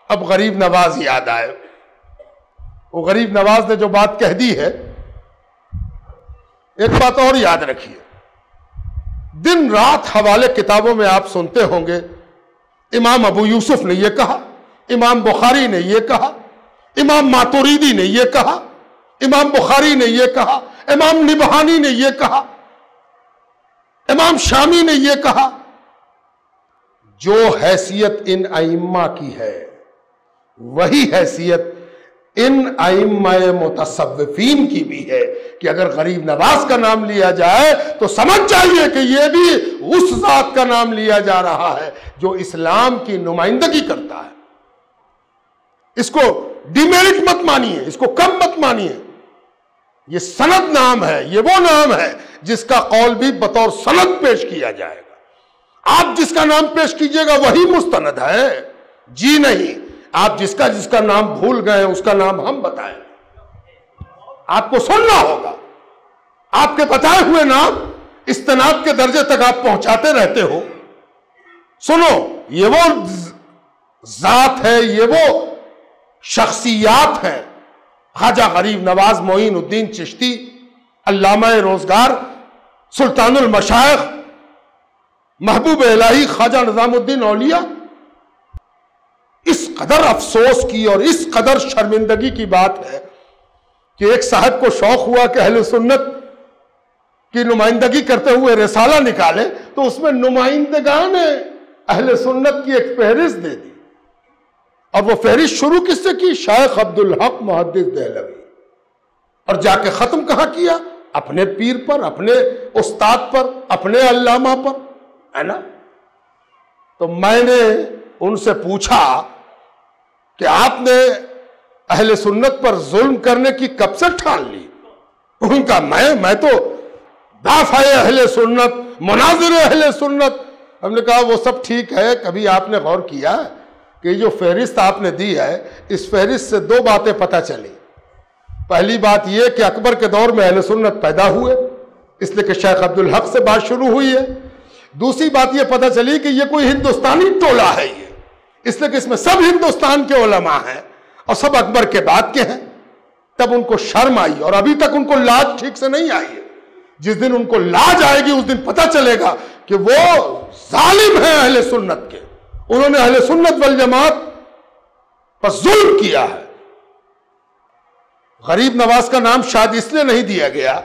अब गरीब नवाज याद आए। वो गरीब नवाज ने जो बात कह दी है, एक बात और याद रखिए, दिन रात हवाले किताबों में आप सुनते होंगे इमाम अबू यूसुफ ने यह कहा, इमाम बुखारी ने यह कहा, इमाम मातुरीदी ने यह कहा, इमाम बुखारी ने यह कहा, इमाम निबहानी ने यह कहा, इमाम शामी ने यह कहा। जो हैसियत इन अइम्मा की है वही हैसियत इन अइम्मा मुतसव्विफीन की भी है कि अगर गरीब नवाज का नाम लिया जाए तो समझ जाइए कि यह भी उस जात का नाम लिया जा रहा है जो इस्लाम की नुमाइंदगी करता है। इसको डिमेरिट मत मानिए, इसको कम मत मानिए। यह सनद नाम है, यह वो नाम है जिसका कौल भी बतौर सनद पेश किया जाएगा। आप जिसका नाम पेश कीजिएगा वही मुस्तनद है, जी नहीं। आप जिसका जिसका नाम भूल गए उसका नाम हम बताएं, आपको सुनना होगा। आपके बताए हुए नाम इस्तिनाद के दर्जे तक आप पहुंचाते रहते हो। सुनो, ये वो जात है, ये वो शख्सियात है, ख्वाजा गरीब नवाज मोइनुद्दीन चिश्ती, अल्लामा रोजगार, सुल्तानुल मशाइख, महबूब इलाही ख्वाजा निजामुद्दीन औलिया। इस कदर अफसोस की और इस कदर शर्मिंदगी की बात है कि एक साहब को शौक हुआ कि अहले सुन्नत की नुमाइंदगी करते हुए रिसाला निकाले, तो उसमें नुमाइंदगान अहले सुन्नत की एक फहरिस्त दे दी। और वो फहरिस्त शुरू किससे की? शेख अब्दुल हक मुहद्दिस देहलवी। और जाके खत्म कहां किया? अपने पीर पर, अपने उस्ताद पर, अपने अल्लामा पर, है ना। तो मैंने उनसे पूछा कि आपने अहले सुन्नत पर जुल्म करने की कब से ठान ली? उनका मैं तो दाफ़ाए अहले सुन्नत, मुनाज़िर अहले सुन्नत। हमने कहा वो सब ठीक है, कभी आपने गौर किया कि जो फहरिस्त आपने दी है, इस फहरिस्त से दो बातें पता चली। पहली बात यह कि अकबर के दौर में अहले सुन्नत पैदा हुए, इसलिए कि शेख अब्दुल हक से बात शुरू हुई है। दूसरी बात यह पता चली कि यह कोई हिंदुस्तानी टोला है, ये इसलिए कि इसमें सब हिंदुस्तान के उलमा हैं और सब अकबर के बाद के हैं। तब उनको शर्म आई और अभी तक उनको लाज ठीक से नहीं आई है। जिस दिन उनको लाज आएगी उस दिन पता चलेगा कि वो जालिम है अहले सुन्नत के, उन्होंने अहले सुन्नत वल जमात पर जुल्म किया है। गरीब नवाज का नाम शायद इसलिए नहीं दिया गया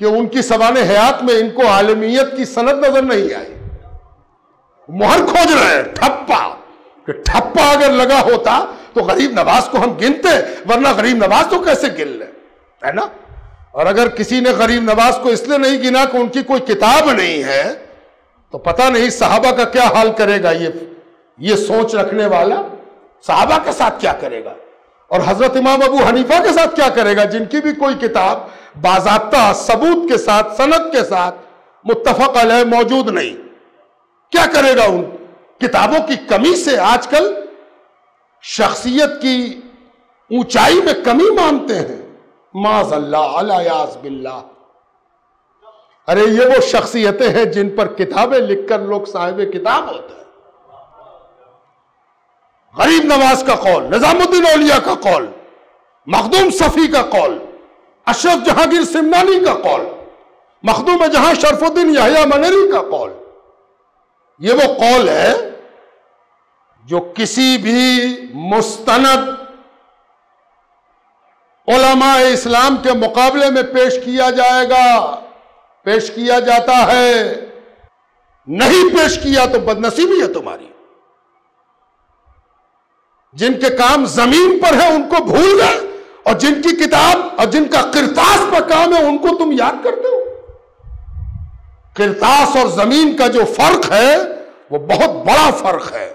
कि उनकी सवाने हयात में इनको आलमियत की सनद नजर नहीं आई। मोहर खोज रहे हैं ठप्पा, कि ठप्पा अगर लगा होता तो गरीब नवाज को हम गिनते, वरना गरीब नवाज तो कैसे गिन ले, है ना। और अगर किसी ने गरीब नवाज को इसलिए नहीं गिना कि उनकी कोई किताब नहीं है, तो पता नहीं सहाबा का क्या हाल करेगा ये सोच रखने वाला। सहाबा के साथ क्या करेगा और हजरत इमाम अबू हनीफा के साथ क्या करेगा, जिनकी भी कोई किताब बाज़ाब्ता सबूत के साथ, सनद के साथ मुत्तफक अलैह मौजूद नहीं। क्या करेगा? उन किताबों की कमी से आजकल शख्सियत की ऊंचाई में कमी मानते हैं। माज़अल्लाह अला याज़ बिल्लाह। अरे ये वो शख्सियतें हैं जिन पर किताबें लिखकर लोग साहिब किताब होते हैं। गरीब नवाज का कौल, निजामुद्दीन औलिया का कौल, मखदूम सफी का कौल, अशरफ जहांगीर सिमनानी का कौल, मखदूम जहां शरफुद्दीन यहया मनेरी का कौल, ये वो कौल है जो किसी भी मुस्तनद उलमा इस्लाम के मुकाबले में पेश किया जाएगा, पेश किया जाता है। नहीं पेश किया तो बदनसीबी है तुम्हारी। जिनके काम जमीन पर है उनको भूल गए, और जिनकी किताब और जिनका किरतास पर काम है उनको तुम याद करते हो। किरतास और जमीन का जो फर्क है वो बहुत बड़ा फर्क है।